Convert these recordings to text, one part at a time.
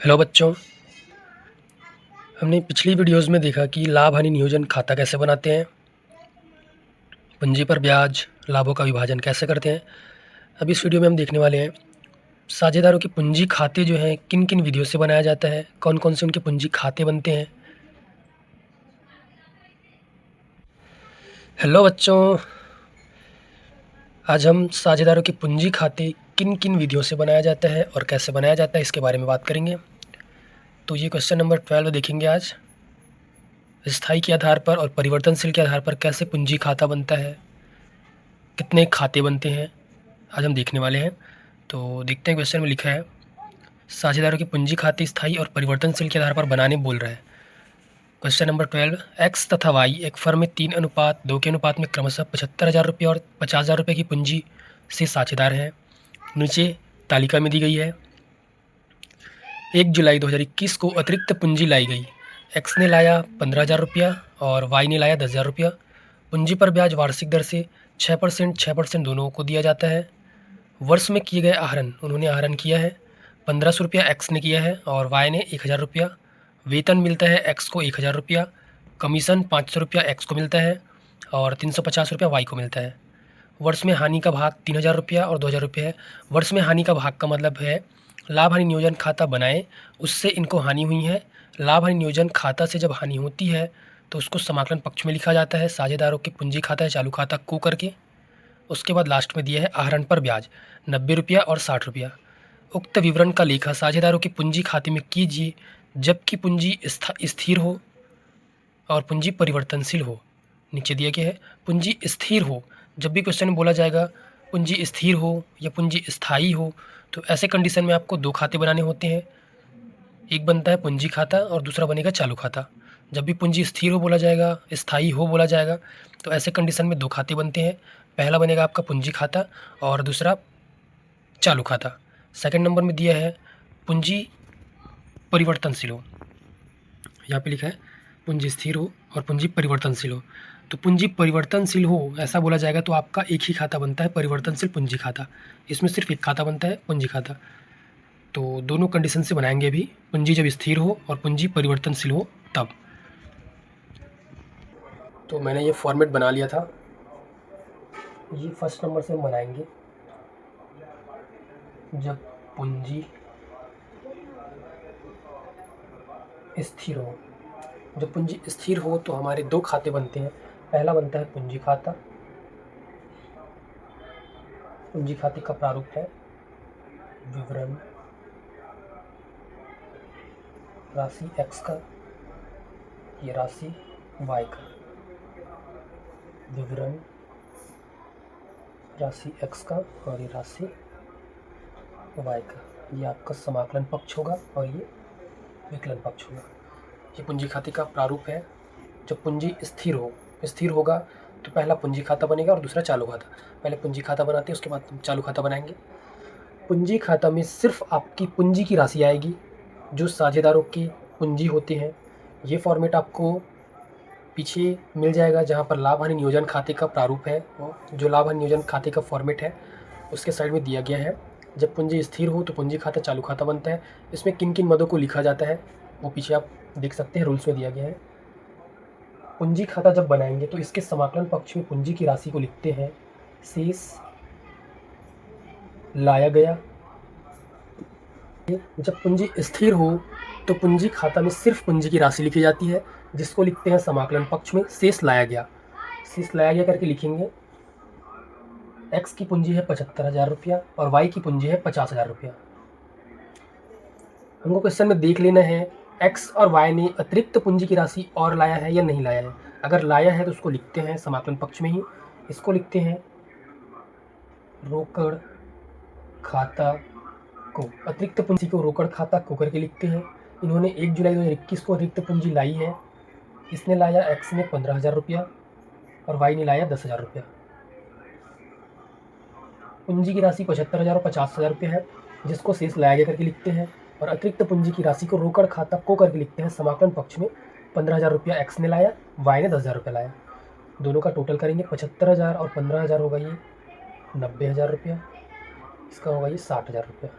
Hello बच्चों। हमने पिछली वीडियोस में देखा कि लाभ हानि नियोजन खाता कैसे बनाते हैं, पूंजी पर ब्याज, लाभों का विभाजन कैसे करते हैं। अब इस वीडियो में हम देखने वाले हैं साझेदारों के पूंजी खाते जो हैं किन किन विधियों से बनाया जाता है, कौन कौन से उनके पूंजी खाते बनते हैं। हेलो बच्चों, आज हम साझेदारों के पूंजी खाते किन किन विधियों से बनाया जाता है और कैसे बनाया जाता है इसके बारे में बात करेंगे। तो ये क्वेश्चन नंबर 12 देखेंगे आज। स्थायी के आधार पर और परिवर्तनशील के आधार पर कैसे पूंजी खाता बनता है, कितने खाते बनते हैं, आज हम देखने वाले हैं। तो देखते हैं क्वेश्चन में लिखा है साझेदारों की पूंजी खाते स्थायी और परिवर्तनशील के आधार पर बनाने बोल रहा है। क्वेश्चन नंबर 12, एक्स तथा वाई एक फर्म में 3:2 के अनुपात में क्रमशः 75,000 रुपये और 50,000 रुपये की पूंजी से साझेदार हैं। नीचे तालिका में दी गई है। 1 जुलाई 2021 को अतिरिक्त पूंजी लाई गई। एक्स ने लाया 15,000 रुपया और वाई ने लाया 10,000 रुपया। पूंजी पर ब्याज वार्षिक दर से 6% दोनों को दिया जाता है। वर्ष में किए गए आहरण, उन्होंने आहरण किया है 1500 रुपया एक्स ने किया है और वाई ने 1,000 रुपया। वेतन मिलता है एक्स को 1,000 रुपया, कमीशन 500 रुपया एक्स को मिलता है और 350 रुपया वाई को मिलता है। वर्ष में हानि का भाग 3,000 रुपया और 2,000 रुपये है। वर्ष में हानि का भाग का मतलब है लाभ हानि नियोजन खाता बनाए, उससे इनको हानि हुई है। लाभ हानि नियोजन खाता से जब हानि होती है तो उसको समाकलन पक्ष में लिखा जाता है, साझेदारों के पूंजी खाता है चालू खाता को करके। उसके बाद लास्ट में दिया है आहरण पर ब्याज 90 रुपया और 60 रुपया। उक्त विवरण का लेखा साझेदारों के पूंजी खाते में कीजिए जबकि पूंजी स्थिर हो और पूंजी परिवर्तनशील हो। नीचे दिया गया है पूंजी स्थिर हो। जब भी क्वेश्चन में बोला जाएगा पूंजी स्थिर हो या पूंजी स्थायी हो, तो ऐसे कंडीशन में आपको दो खाते बनाने होते हैं। एक बनता है पूंजी खाता और दूसरा बनेगा चालू खाता। जब भी पूंजी स्थिर हो बोला जाएगा, स्थायी हो बोला जाएगा, तो ऐसे कंडीशन में दो खाते बनते हैं। पहला बनेगा आपका पूंजी खाता और दूसरा चालू खाता। सेकंड नंबर में दिया है पूंजी परिवर्तनशील हो। यहाँ पे लिखा है पूंजी स्थिर हो और पूंजी परिवर्तनशील हो। तो पूंजी परिवर्तनशील हो ऐसा बोला जाएगा तो आपका एक ही खाता बनता है, परिवर्तनशील पूंजी खाता। इसमें सिर्फ एक खाता बनता है, पूंजी खाता। तो दोनों कंडीशन से बनाएंगे अभी, पूंजी जब स्थिर हो और पूंजी परिवर्तनशील हो तब। तो मैंने ये फॉर्मेट बना लिया था, ये फर्स्ट नंबर से हम बनाएंगे। जब पूंजी स्थिर हो, जब पूंजी स्थिर हो तो हमारे दो खाते बनते हैं। पहला बनता है पूंजी खाता। पूंजी खाते का प्रारूप है विवरण राशि x का, ये राशि y का। विवरण राशि x का और ये राशि y का। ये आपका समाकलन पक्ष होगा और ये विकलन पक्ष होगा। ये पूंजी खाते का प्रारूप है। जब पूंजी स्थिर हो, स्थिर होगा तो पहला पूंजी खाता बनेगा और दूसरा चालू खाता। पहले पूंजी खाता बनाते हैं, उसके बाद चालू खाता बनाएंगे। पूंजी खाता में सिर्फ आपकी पूंजी की राशि आएगी जो साझेदारों की पूंजी होती है। ये फॉर्मेट आपको पीछे मिल जाएगा जहाँ पर लाभ हानि नियोजन खाते का प्रारूप है। जो लाभ हानि नियोजन खाते का फॉर्मेट है उसके साइड में दिया गया है। जब पूंजी स्थिर हो तो पूंजी खाता चालू खाता बनता है। इसमें किन किन मदों को लिखा जाता है वो पीछे आप देख सकते हैं, रूल्स में दिया गया है। पूंजी खाता जब बनाएंगे तो इसके समाकलन पक्ष में पूंजी की राशि को लिखते हैं शेष लाया गया। जब पूंजी स्थिर हो तो पूंजी खाता में सिर्फ पूंजी की राशि लिखी जाती है जिसको लिखते हैं समाकलन पक्ष में शेष लाया गया। शेष लाया गया करके लिखेंगे। एक्स की पूंजी है 75,000 रुपया और वाई की पूंजी है 50,000 रुपया। हमको क्वेश्चन में देख लेना है एक्स और वाई ने अतिरिक्त पूंजी की राशि और लाया है या नहीं लाया है। अगर लाया है तो उसको लिखते हैं समाकलन पक्ष में ही। इसको लिखते हैं रोकड़ खाता को, अतिरिक्त पूंजी को रोकड़ खाता को करके लिखते हैं। इन्होंने 1 जुलाई 2021 को अतिरिक्त पूंजी लाई है। इसने लाया एक्स ने 15,000 रुपया और वाई ने लाया 10,000 रुपया। पूंजी की राशि 75,000 और 50,000 रुपये है जिसको शेष लाया गया करके लिखते हैं और अतिरिक्त पूंजी की राशि को रोकड़ खाता को करके लिखते हैं समाकलन पक्ष में। 15,000 रुपया एक्स ने लाया, वाई ने 10,000 रुपया लाया। दोनों का टोटल करेंगे 75,000 और 15,000 होगा ये 90,000 रुपया। इसका होगा ये 60,000 रुपया।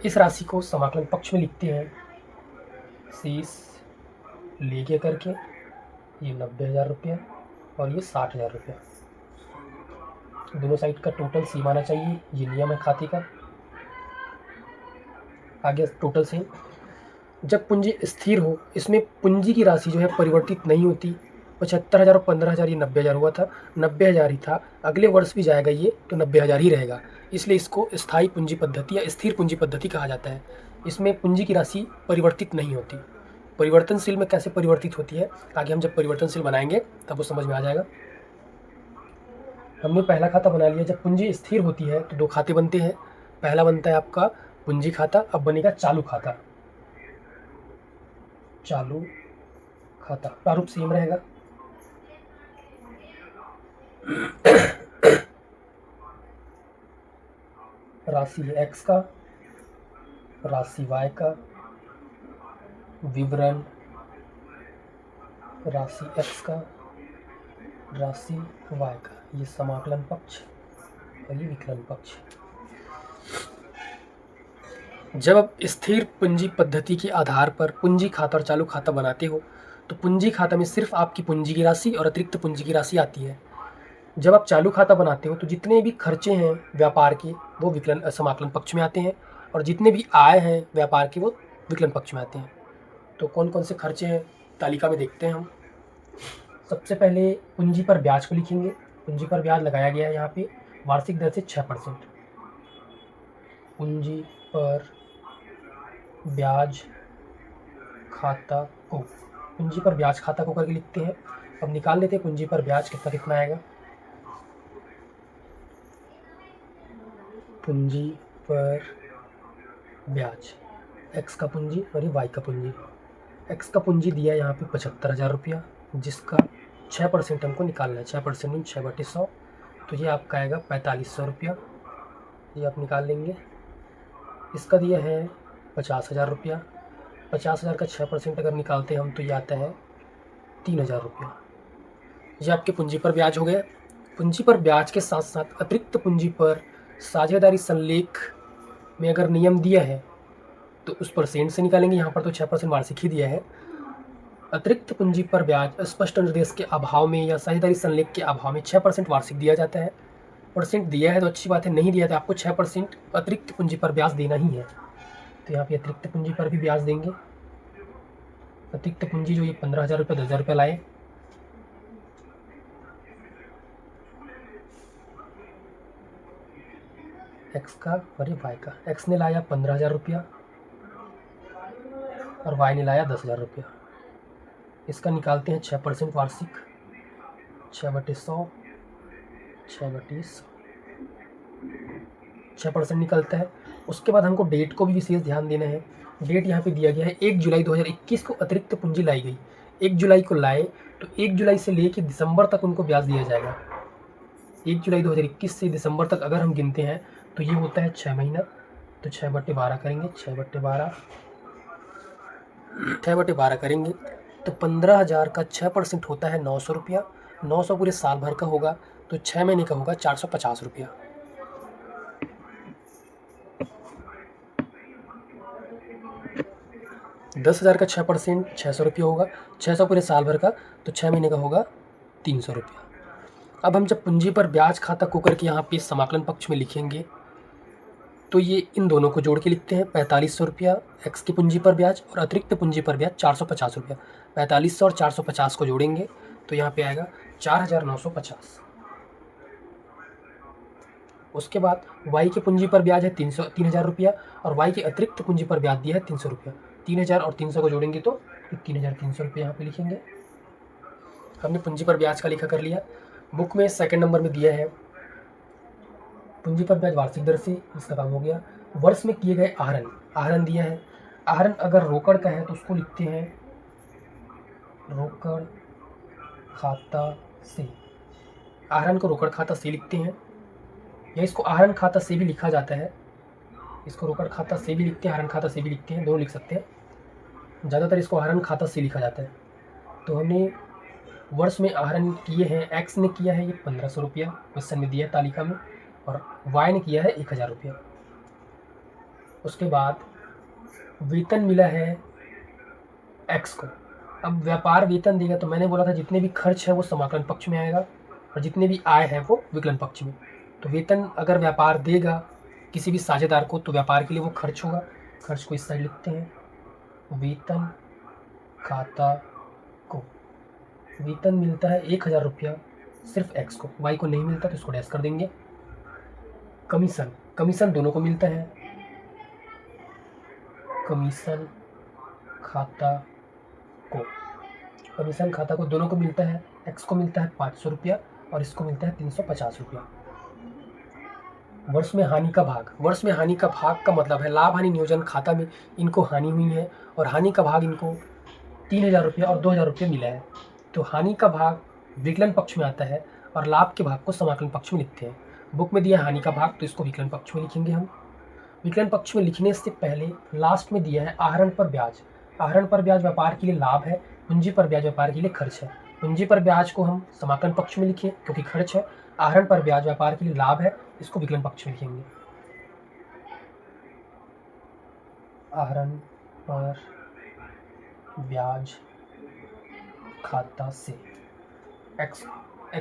इस राशि को समाकलन पक्ष में लिखते हैं शेष लेके करके, ये 90,000 रुपया और ये 60,000 रुपया। दोनों साइड का टोटल सेम आना चाहिए, ये नियम है खाते का। आगे टोटल सेम। जब पूंजी स्थिर हो, इसमें पूंजी की राशि जो है परिवर्तित नहीं होती। 75,000 और 15,000 ये 90,000 हुआ था, 90,000 ही था, अगले वर्ष भी जाएगा ये तो 90,000 ही रहेगा। इसलिए इसको स्थायी पूंजी पद्धति या स्थिर पूंजी पद्धति कहा जाता है। इसमें पूंजी की राशि परिवर्तित नहीं होती। परिवर्तनशील में कैसे परिवर्तित होती है, आगे हम जब परिवर्तनशील बनाएंगे तब वो समझ में आ जाएगा। हमने पहला खाता बना लिया। जब पूंजी स्थिर होती है तो दो खाते बनते हैं। पहला बनता है आपका पूंजी खाता, अब बनेगा चालू खाता। चालू खाता प्रारूप सेम रहेगा। राशि x का, राशि y का, विवरण राशि x का, राशि y का, ये समाकलन पक्ष और ये विकलन पक्ष। जब आप स्थिर पूंजी पद्धति के आधार पर पूंजी खाता और चालू खाता बनाते हो तो पूंजी खाता में सिर्फ आपकी पूंजी की राशि और अतिरिक्त पूंजी की राशि आती है। जब आप चालू खाता बनाते हो तो जितने भी खर्चे हैं व्यापार के वो विकलन समाकलन पक्ष में आते हैं, और जितने भी आय हैं व्यापार के वो विकलन पक्ष में आते हैं। तो कौन कौन से खर्चे हैं तालिका में देखते हैं हम। सबसे पहले पूंजी पर ब्याज को लिखेंगे। पूंजी पर ब्याज लगाया गया है यहाँ पे वार्षिक दर से 6%। पूंजी पर ब्याज खाता को, पूंजी पर ब्याज खाता को करके लिखते हैं। अब निकाल लेते हैं पूंजी पर ब्याज कितना कितना आएगा। पूंजी पर ब्याज x का पूंजी और ये y का पूंजी। x का पूंजी दिया है यहाँ पे 75,000 रुपया, जिसका 6% हमको निकालना है। 6% में 6/100, तो ये आपका आएगा 4500 रुपया, ये आप निकाल लेंगे। इसका दिया है 50,000 रुपया। 50,000 का 6% अगर निकालते हैं हम तो ये आता है 3,000 रुपया। ये आपके पूंजी पर ब्याज हो गए। पूंजी पर ब्याज के साथ साथ अतिरिक्त पूंजी पर साझेदारी संलेख में अगर नियम दिया है तो उस परसेंट से निकालेंगे। यहाँ पर तो 6% वार्षिक ही दिया है। अतिरिक्त पूंजी पर ब्याज स्पष्ट निर्देश के अभाव में या साझेदारी संलेख के अभाव में 6% वार्षिक दिया जाता है। परसेंट दिया है तो अच्छी बात है, नहीं दिया तो आपको 6% अतिरिक्त पूंजी पर ब्याज देना ही है। तो यहाँ पे अतिरिक्त पूंजी पर भी ब्याज देंगे। अतिरिक्त पूंजी जो ये 15,000 रुपये 10,000 रुपये लाए, एक्स का और ये वाई का। एक्स ने लाया 15,000 रुपया और वाई ने लाया 10,000 रुपया। इसका निकालते हैं 6% वार्षिक, 6/100, 6/100, 6% निकलता है। उसके बाद हमको डेट को भी विशेष ध्यान देना है। डेट यहाँ पे दिया गया है 1 जुलाई 2021 को अतिरिक्त पूंजी लाई गई। 1 जुलाई को लाए तो 1 जुलाई से लेकर दिसंबर तक उनको ब्याज दिया जाएगा। 1 जुलाई 2021 से दिसंबर तक अगर हम गिनते हैं तो ये होता है 6 महीना, तो 6/12 करेंगे। 6/12 करेंगे तो 15,000 का 6% होता है 900 रुपया। 900 पूरे साल भर का होगा तो 6 महीने का होगा 450 रुपया। 10,000 का 6% 600 रुपया होगा। 600 पूरे साल भर का तो 6 महीने का होगा 300 रुपया। अब हम जब पूंजी पर ब्याज खाता को करके यहाँ पे समाकलन पक्ष में लिखेंगे तो ये इन दोनों को जोड़ के लिखते हैं। 4500 रुपया एक्स की पूंजी पर ब्याज और अतिरिक्त पूंजी पर ब्याज 450 रुपया। 4500 और 450 को जोड़ेंगे तो यहाँ पे आएगा 4,950। उसके बाद वाई की पूंजी पर ब्याज है 3,000 रुपया और वाई की अतिरिक्त पूंजी पर ब्याज दिया है 300 रुपया। 3,000 और 300 को जोड़ेंगे तो 3,300 रुपये यहाँ पे लिखेंगे। हमने पूंजी पर ब्याज का लिखा कर लिया। बुक में सेकंड नंबर में दिया है पूंजी पर ब्याज वार्षिक दर से, इसका काम हो गया। वर्ष में किए गए आहरण, आहरण दिया है। आहरण अगर रोकड़ का है तो उसको लिखते हैं रोकड़ खाता से। आहरण को रोकड़ खाता से लिखते हैं, या इसको आहरण खाता से भी लिखा जाता है। इसको रोकड़ खाता से भी लिखते हैं, आहरण खाता से भी लिखते हैं, दोनों लिख सकते हैं। ज़्यादातर इसको आहरण खाता से लिखा जाता है। तो हमने वर्ष में आहरण किए हैं, एक्स ने किया है ये 1500 रुपया क्वेश्चन में दिया है तालिका में, और वाई ने किया है 1,000 रुपया। उसके बाद वेतन मिला है एक्स को। अब व्यापार वेतन देगा तो मैंने बोला था जितने भी खर्च है वो समाकलन पक्ष में आएगा और जितने भी आय है वो विकलन पक्ष में। तो वेतन अगर व्यापार देगा किसी भी साझेदार को तो व्यापार के लिए वो खर्च होगा। खर्च को इस साइड लिखते हैं, वेतन खाता को। वेतन मिलता है 1000 रुपया सिर्फ एक्स को, वाई को नहीं मिलता तो इसको डैश कर देंगे। कमीशन, कमीशन दोनों को मिलता है, कमीशन खाता को, कमीशन खाता को दोनों को मिलता है। एक्स को मिलता है 500 रुपया और इसको मिलता है 350 रुपया। वर्ष में हानि का भाग, वर्ष में हानि का भाग का मतलब है लाभ हानि नियोजन खाता में इनको हानि हुई है और हानि का भाग इनको 3000 रुपया और 2000 रुपये मिला है। तो हानि का भाग विकलन पक्ष में आता है और लाभ के भाग को समाकलन पक्ष में लिखते हैं। बुक में दिया है हानि का भाग तो इसको विकलन पक्ष में लिखेंगे हम। विकलन पक्ष में लिखने से पहले लास्ट में दिया है आहरण पर ब्याज। आहरण पर ब्याज व्यापार के लिए लाभ है, पूंजी पर ब्याज व्यापार के लिए खर्च है। पूंजी पर ब्याज को हम समाकलन पक्ष में लिखे क्योंकि खर्च है। आहरण पर ब्याज व्यापार के लिए लाभ है, इसको विकलन पक्ष में लिखेंगे। आहरण पर ब्याज खाता से एक्स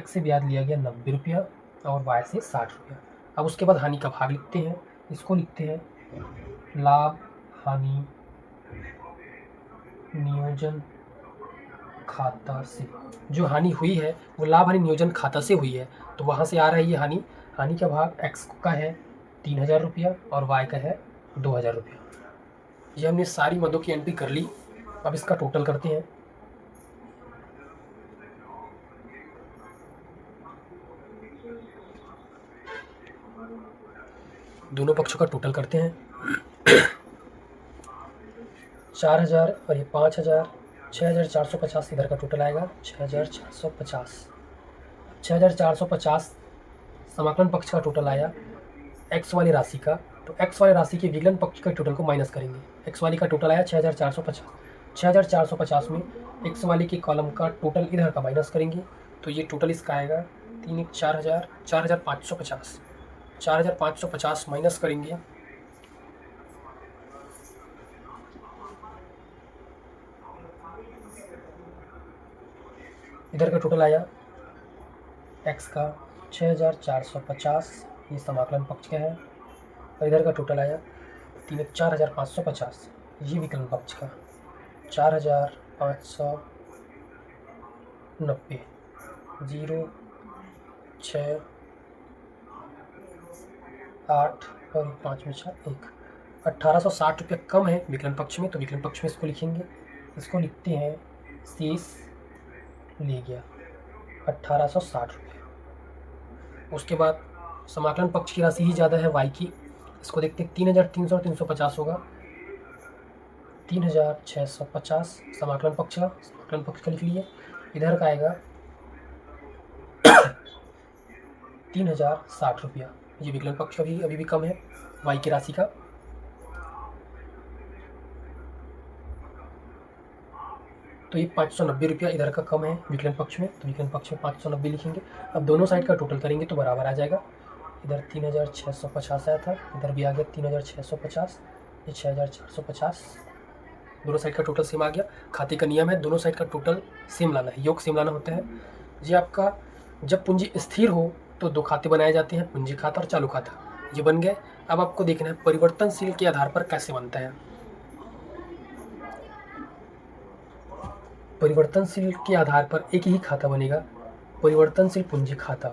से ब्याज लिया गया 90 रुपया और वाई से 60 रुपया। अब उसके बाद हानि का भाग लिखते हैं, इसको लिखते हैं लाभ हानि नियोजन खाता से। जो हानि हुई है वो लाभ हानि नियोजन खाता से हुई है तो वहाँ से आ रहा है ये हानि। हानि का भाग एक्स का है 3000 रुपया और वाई का है 2000 रुपया। ये हमने सारी मदों की एंट्री कर ली। अब इसका टोटल करते हैं। दोनों पक्षों का टोटल करते हैं। 4000 और ये 5000, 6450 इधर का टोटल आएगा 6450। 6450 समाकलन पक्ष का टोटल आया एक्स वाली राशि का, तो एक्स वाली राशि के विकलन पक्ष के टोटल को माइनस करेंगे। एक्स वाली का टोटल आया 6450। 6450 में एक्स वाली के कॉलम का टोटल इधर का माइनस करेंगे तो ये टोटल इसका आएगा 3 4000, 4550। 4550 माइनस करेंगे इधर का टोटल आया एक्स का 6450, ये समाकलन पक्ष का है, और इधर का टोटल आया 4550, ये विकलन पक्ष का 4590, 0 6 8 और 5 में 4 1, 1860 रुपये कम है विकलन पक्ष में तो विकलन पक्ष में इसको लिखेंगे। इसको लिखते हैं शेष ले गया 1860 रुपये। उसके बाद समाकलन पक्ष की राशि ही ज़्यादा है वाई की, इसको देखते हैं 3300 और 350 होगा 3650 समाकलन पक्ष का लिख लिए। इधर का आएगा 3060 रुपया, ये विकलन पक्ष का भी अभी भी कम है वाई की राशि का। तो ये 590 रुपया इधर का कम है विकलन पक्ष में तो विकलन पक्ष में 590 लिखेंगे। अब दोनों साइड का टोटल करेंगे तो बराबर आ जाएगा। इधर 3650 आया था, इधर भी आ गया 3650, ये 6450, दोनों साइड का टोटल सेम आ गया। खाते का नियम है दोनों साइड का टोटल सेम लाना है, योग सेम लाना होता है। ये आपका जब पूंजी स्थिर हो तो दो खाते बनाए जाते हैं, पूंजी खाता और चालू खाता, ये बन गए। अब आपको देखना है परिवर्तनशील के आधार पर कैसे बनता है। परिवर्तनशील के आधार पर एक ही खाता बनेगा, परिवर्तनशील पूंजी खाता।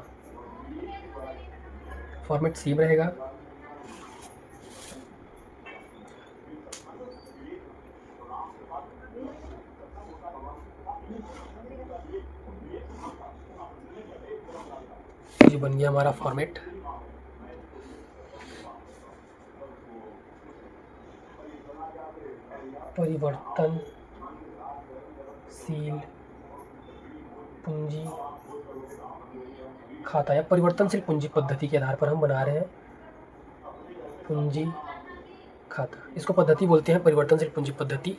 फॉर्मेट सेम रहेगा। ये बन गया हमारा फॉर्मेट। परिवर्तनशील पूंजी खाता या परिवर्तनशील पूंजी पद्धति के आधार पर हम बना रहे हैं पूंजी खाता। इसको पद्धति बोलते हैं परिवर्तनशील पूंजी पद्धति।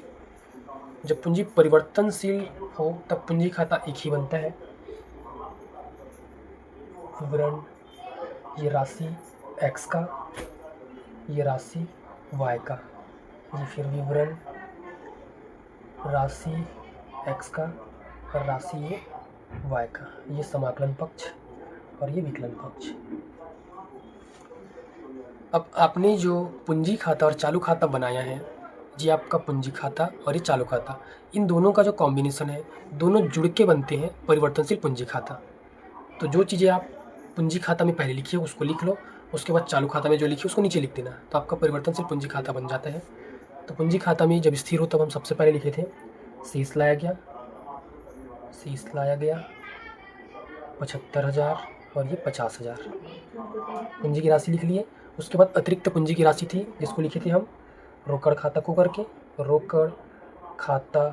जब पूंजी परिवर्तनशील हो तब पूंजी खाता एक ही बनता है। विवरण, ये राशि एक्स का, ये राशि y का, ये फिर विवरण राशि x का और राशि ये y का, ये समाकलन पक्ष और ये विकलन पक्ष। अब आपने जो पूंजी खाता और चालू खाता बनाया है, ये आपका पूंजी खाता और ये चालू खाता, इन दोनों का जो कॉम्बिनेशन है, दोनों जुड़ के बनते हैं परिवर्तनशील पूंजी खाता। तो जो चीज़ें आप पूंजी खाता में पहले लिखिए उसको लिख लो, उसके बाद चालू खाता में जो लिखिए उसको नीचे लिख देना, तो आपका परिवर्तनशील पूंजी खाता बन जाता है। तो पूंजी खाता में जब स्थिर हो तब हम सबसे पहले लिखे थे शेष लाया गया 75,000 और ये 50,000 पूंजी की राशि लिख लिए। उसके बाद अतिरिक्त पूंजी की राशि थी जिसको लिखे थे हम रोकड़ खाता को करके, रोकड़ खाता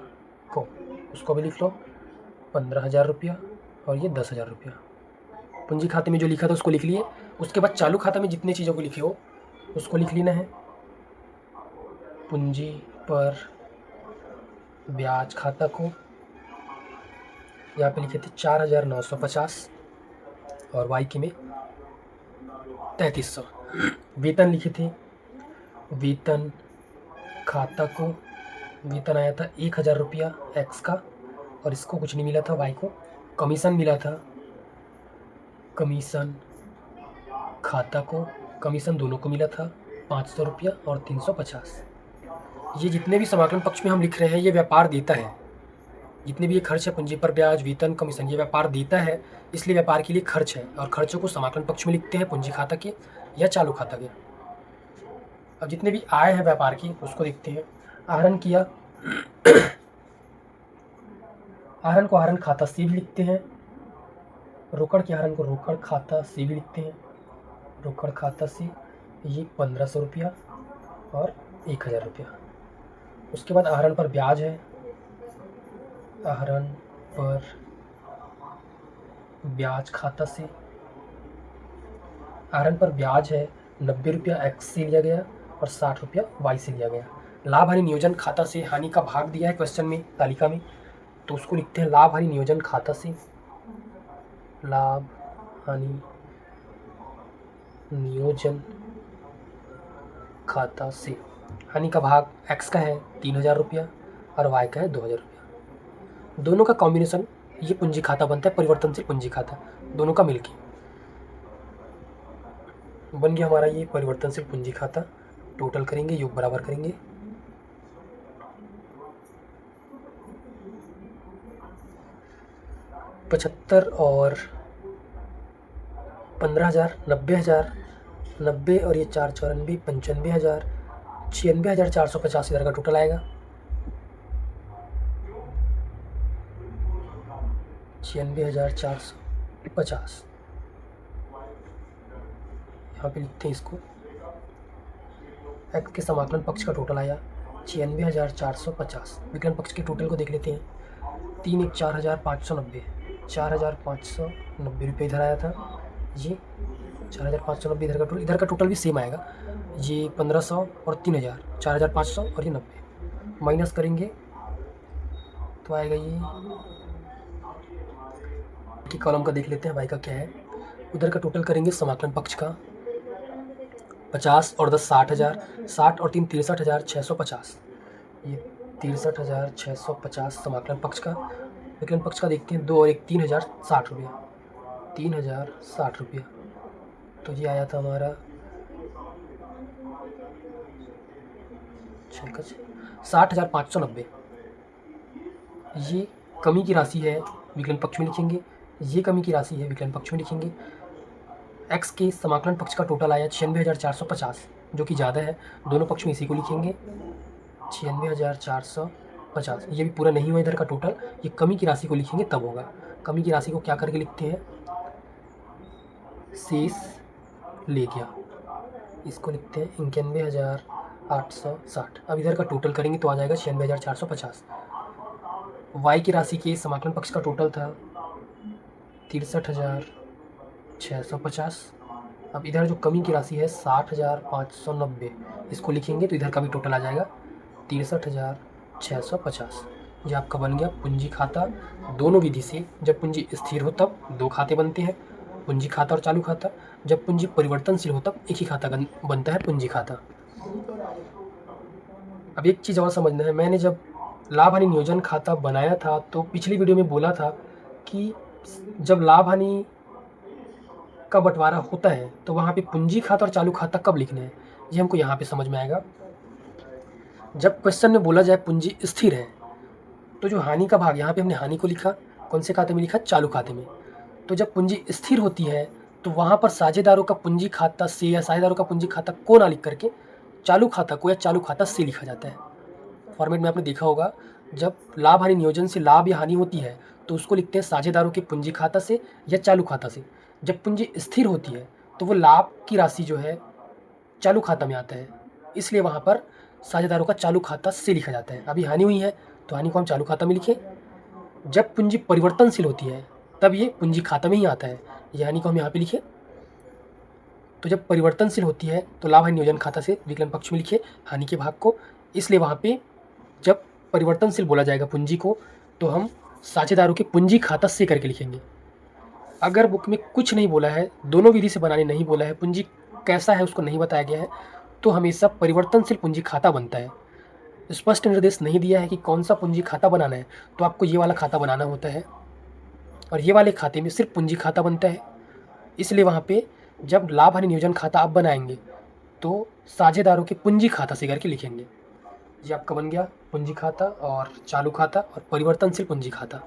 को उसको भी लिख लो 15,000 रुपया और ये 10,000 रुपया। पूंजी खाते में जो लिखा था उसको लिख लिए। उसके बाद चालू खाता में जितने चीज़ों को लिखे हो उसको लिख लेना है। पूंजी पर ब्याज खाता को यहाँ पे लिखे थे 4,950 और वाई के में 3,300। वेतन लिखे थे, वेतन खाता को वेतन आया था 1,000 रुपया एक्स का और इसको कुछ नहीं मिला था वाई को। कमीशन मिला था, कमीशन खाता को कमीशन दोनों को मिला था 500 रुपया और 350। ये जितने भी समाकलन पक्ष में हम लिख रहे हैं ये व्यापार देता है, जितने भी ये खर्च है पूंजी पर ब्याज वेतन कमीशन ये व्यापार देता है, इसलिए व्यापार के लिए खर्च है और खर्चों को समाकलन पक्ष में लिखते हैं पूंजी खाता के या चालू खाता के। अब जितने भी आय है व्यापार की उसको देखते हैं। आहरण किया, आहरण को आहरण खाता से भी लिखते हैं, रोकड़ के आहरण को रोकड़ खाता से भी लिखते हैं। रोकड़ खाता से ये 1,500 रुपया और 1,000 रुपया। उसके बाद आहरण पर ब्याज है, आहरण पर ब्याज खाता से, आहरण पर ब्याज है 90 रुपया एक्स से लिया गया और 60 रुपया वाई से लिया गया। लाभ हानि नियोजन खाता से हानि का भाग दिया है क्वेश्चन में तालिका में, तो उसको लिखते हैं लाभ हानि नियोजन खाता से, लाभ हानि नियोजन खाता से। हानि का भाग एक्स का है 3,000 रुपया और वाई का है 2,000 रुपया। दोनों का कॉम्बिनेशन ये पूंजी खाता बनता है, परिवर्तनशील पूंजी खाता, दोनों का मिलके बन गया हमारा ये परिवर्तनशील पूंजी खाता। टोटल करेंगे, योग बराबर करेंगे। पचहत्तर और 15,000 90,000, 90 और ये 4 94 95,000 96,450 इधर का टोटल आएगा। 96,450 यहाँ पे लिखते हैं इसको। एक्स के समाकलन पक्ष का टोटल आया 96,450। विकलन पक्ष के टोटल को देख लेते हैं। 3 1 4,590 4,590 रुपये इधर आया था, ये 4,590 इधर का टोटल भी सेम आएगा। ये 1,500 और 3,000 4,500 और ये 90 माइनस करेंगे तो आएगा ये की कॉलम का देख लेते हैं भाई का क्या है। उधर का टोटल करेंगे समाकलन पक्ष का 50 और 10 60,000, 60 और 3 63,650, ये 63,650 समाकलन पक्ष का। विकलन पक्ष का देखते हैं 2 और 1 3,060 रुपया, 3,060 रुपया। तो ये आया था हमारा 60,590। ये कमी की राशि है विकलन पक्ष में लिखेंगे, ये कमी की राशि है विकलन पक्ष में लिखेंगे। एक्स के समाकलन पक्ष का टोटल आया 96,450 जो कि ज़्यादा है, दोनों पक्ष में इसी को लिखेंगे 96,450। ये भी पूरा नहीं हुआ इधर का टोटल, ये कमी की राशि को लिखेंगे तब होगा। कमी की राशि को क्या करके लिखते हैं, शेष ले गया, इसको लिखते हैं 91,860। अब इधर का टोटल करेंगे तो आ जाएगा 96,450। वाई की राशि के समाकलन पक्ष का टोटल था 63,650। अब इधर जो कमी की राशि है 60,590, इसको लिखेंगे तो इधर का भी टोटल आ जाएगा 63,650। ये आपका बन गया पूंजी खाता। दोनों विधि से जब पूंजी स्थिर हो तब दो खाते बनते हैं, पूंजी खाता और चालू खाता। जब पूंजी परिवर्तनशील हो तब एक ही खाता बनता है, पूंजी खाता। अब एक चीज़ और समझना है, मैंने जब लाभ हानि नियोजन खाता बनाया था तो पिछली वीडियो में बोला था कि जब लाभ हानि का बंटवारा होता है तो वहाँ पे पूंजी खाता और चालू खाता कब लिखने हैं, ये हमको यहाँ पे समझ में आएगा। जब क्वेश्चन में बोला जाए पूंजी स्थिर है, तो जो हानि का भाग, यहाँ पे हमने हानि को लिखा, कौन से खाते में लिखा, चालू खाते में। तो जब पूंजी स्थिर होती है तो वहाँ पर साझेदारों का पूंजी खाता से या साझेदारों का पूंजी खाता को ना लिख करके चालू खाता को या चालू खाता से लिखा जाता है। फॉर्मेट में आपने देखा होगा, जब लाभ हानि नियोजन से लाभ या हानि होती है तो उसको लिखते हैं साझेदारों के पूंजी खाता से या चालू खाता से। जब पूंजी स्थिर होती है तो वो लाभ की राशि जो है चालू खाता में आता है, इसलिए वहाँ पर साझेदारों का चालू खाता से लिखा जाता है। अभी हानि हुई है तो हानि को हम चालू खाता में लिखें। जब पूंजी परिवर्तनशील होती है तब ये पूंजी खाता में ही आता है, ये हानि को हम यहाँ पे लिखें। तो जब परिवर्तनशील होती है तो लाभ हानि नियोजन खाता से विकलन पक्ष में लिखे हानि के भाग को, इसलिए वहाँ पे जब परिवर्तनशील बोला जाएगा पूंजी को तो हम साझेदारों के पूंजी खाता से करके लिखेंगे। अगर बुक में कुछ नहीं बोला है, दोनों विधि से बनाने नहीं बोला है, पूंजी कैसा है उसको नहीं बताया गया है, तो हमेशा परिवर्तनशील पूंजी खाता बनता है। स्पष्ट निर्देश नहीं दिया है कि कौन सा पूंजी खाता बनाना है, तो आपको ये वाला खाता बनाना होता है और ये वाले खाते में सिर्फ पूंजी खाता बनता है। इसलिए वहाँ पे जब लाभ हानि नियोजन खाता आप बनाएंगे तो साझेदारों के पूंजी खाता से करके लिखेंगे। ये आपका बन गया पूंजी खाता और चालू खाता और परिवर्तनशील पूंजी खाता।